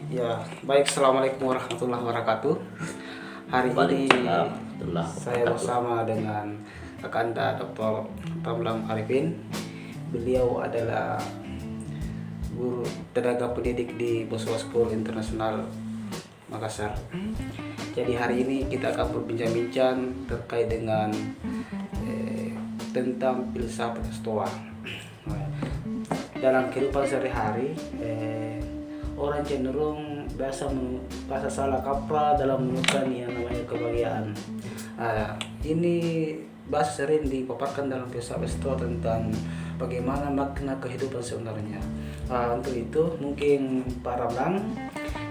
Ya, baik. Assalamualaikum warahmatullahi wabarakatuh. Hari ini saya bersama dengan Kakanda Dr. Ramlan Arifin. Beliau adalah guru tenaga pendidik di Boswa School Internasional Makassar. Jadi hari ini kita akan berbincang-bincang terkait dengan tentang filsafat Stoa. Dalam kehidupan sehari-hari, orang cenderung biasa salah kaprah dalam menemukan yang namanya kebahagiaan. Ini bahasa sering dipaparkan dalam filsafat Stoa tentang bagaimana makna kehidupan sebenarnya. Untuk itu mungkin Pak Ramlan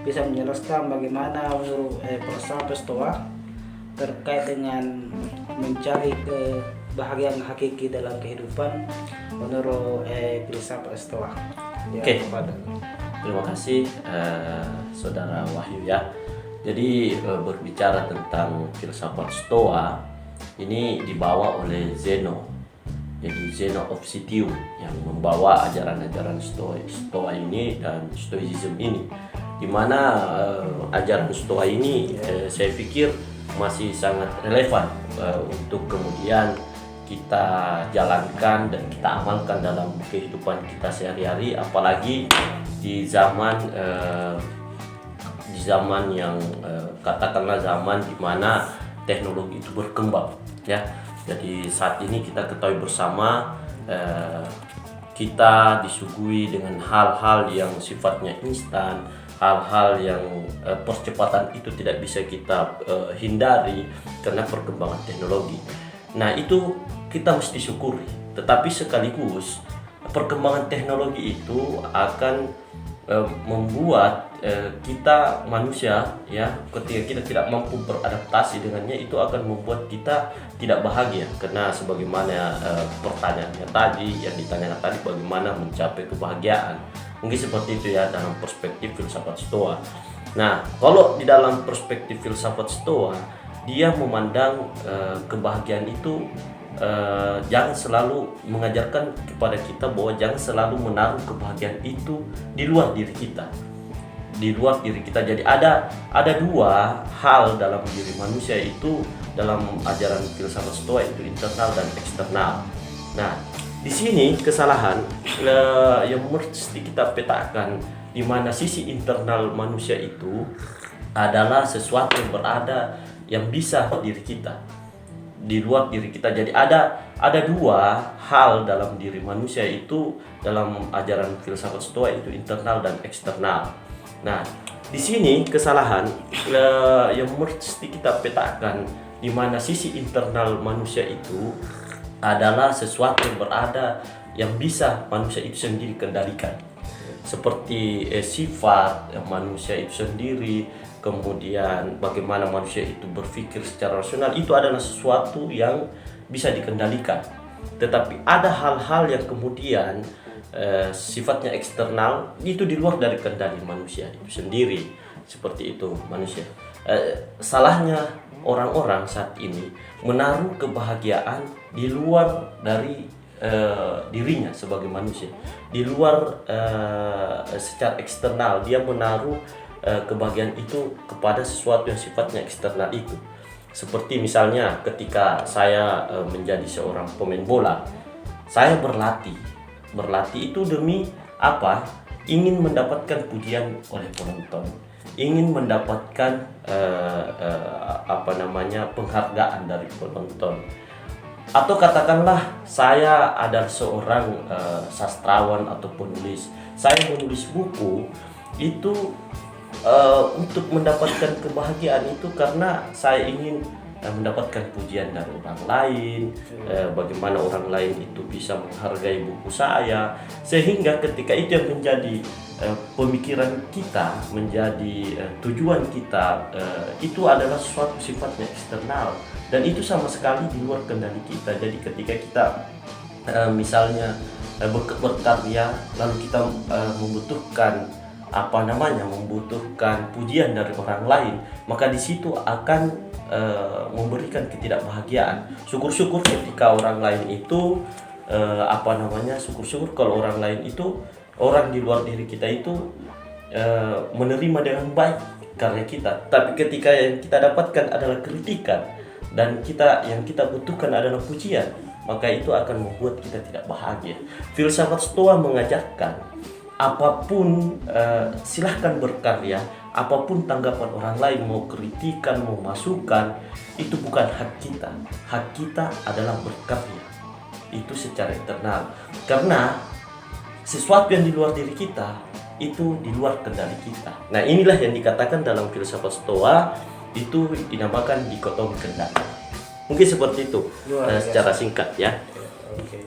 bisa menjelaskan bagaimana menurut filsafat Stoa terkait dengan mencari kebahagiaan hakiki dalam kehidupan menurut filsafat Stoa. Oke. Terima kasih Saudara Wahyu ya. Jadi berbicara tentang filsafat Stoa ini dibawa oleh Zeno. Jadi Zeno of Citium yang membawa ajaran-ajaran Stoa ini dan Stoicism ini, di mana ajaran Stoa ini saya pikir masih sangat relevan untuk kemudian kita jalankan dan kita amalkan dalam kehidupan kita sehari-hari, apalagi di zaman yang katakanlah zaman di mana teknologi itu berkembang ya. Jadi saat ini kita ketahui bersama kita disuguhi dengan hal-hal yang sifatnya instan, hal-hal yang percepatan itu tidak bisa kita hindari karena perkembangan teknologi. Nah, itu kita mesti syukuri, tetapi sekaligus perkembangan teknologi itu akan membuat kita manusia ya, ketika kita tidak mampu beradaptasi dengannya, itu akan membuat kita tidak bahagia. Karena sebagaimana pertanyaannya tadi yang ditanyakan tadi, bagaimana mencapai kebahagiaan, mungkin seperti itu ya dalam perspektif filsafat Stoa. Nah, kalau di dalam perspektif filsafat Stoa, dia memandang kebahagiaan itu jangan selalu mengajarkan kepada kita bahwa jangan selalu menaruh kebahagiaan itu di luar diri kita. Jadi ada dua hal dalam diri manusia itu dalam ajaran filsafat Stoa, itu internal dan eksternal. Nah, di sini kesalahan yang mesti kita petakan, di mana sisi internal manusia itu adalah sesuatu yang berada, yang bisa diri kita, di luar diri kita. Jadi ada dua hal dalam diri manusia itu dalam ajaran filsafat Stoa, itu internal dan eksternal. Nah, di sini kesalahan yang mesti kita petakan, di mana sisi internal manusia itu adalah sesuatu yang berada, yang bisa manusia itu sendiri kendalikan, seperti sifat manusia itu sendiri, kemudian bagaimana manusia itu berpikir secara rasional, itu adalah sesuatu yang bisa dikendalikan. Tetapi ada hal-hal yang kemudian sifatnya eksternal, itu di luar dari kendali manusia itu sendiri. Seperti itu manusia. Salahnya orang-orang saat ini menaruh kebahagiaan di luar dari dirinya sebagai manusia, di luar secara eksternal. Dia menaruh kebahagiaan itu kepada sesuatu yang sifatnya eksternal itu. Seperti misalnya ketika saya menjadi seorang pemain bola, saya berlatih itu demi apa? Ingin mendapatkan pujian oleh penonton, ingin mendapatkan penghargaan dari penonton. Atau katakanlah saya adalah seorang sastrawan atau penulis, saya menulis buku itu untuk mendapatkan kebahagiaan itu karena saya ingin mendapatkan pujian dari orang lain, bagaimana orang lain itu bisa menghargai buku saya, sehingga ketika itu yang menjadi pemikiran kita, menjadi tujuan kita, itu adalah suatu sifatnya eksternal dan itu sama sekali di luar kendali kita. Jadi ketika kita misalnya berkarya, lalu kita membutuhkan pujian dari orang lain, maka di situ akan memberikan ketidakbahagiaan. Syukur-syukur ketika orang lain itu syukur-syukur kalau orang lain itu, orang di luar diri kita itu menerima dengan baik karya kita. Tapi ketika yang kita dapatkan adalah kritikan dan yang kita butuhkan adalah pujian, maka itu akan membuat kita tidak bahagia. Filsafat Stoa mengajarkan apapun silahkan berkarya, apapun tanggapan orang lain, mau kritikan, mau masukan, itu bukan hak kita. Hak kita adalah berkarya, itu secara internal. Karena sesuatu yang di luar diri kita itu di luar kendali kita. Nah, inilah yang dikatakan dalam filsafat Stoa, itu dinamakan dikotomi kendali. Mungkin seperti itu Luar biasa. secara singkat ya. Oke.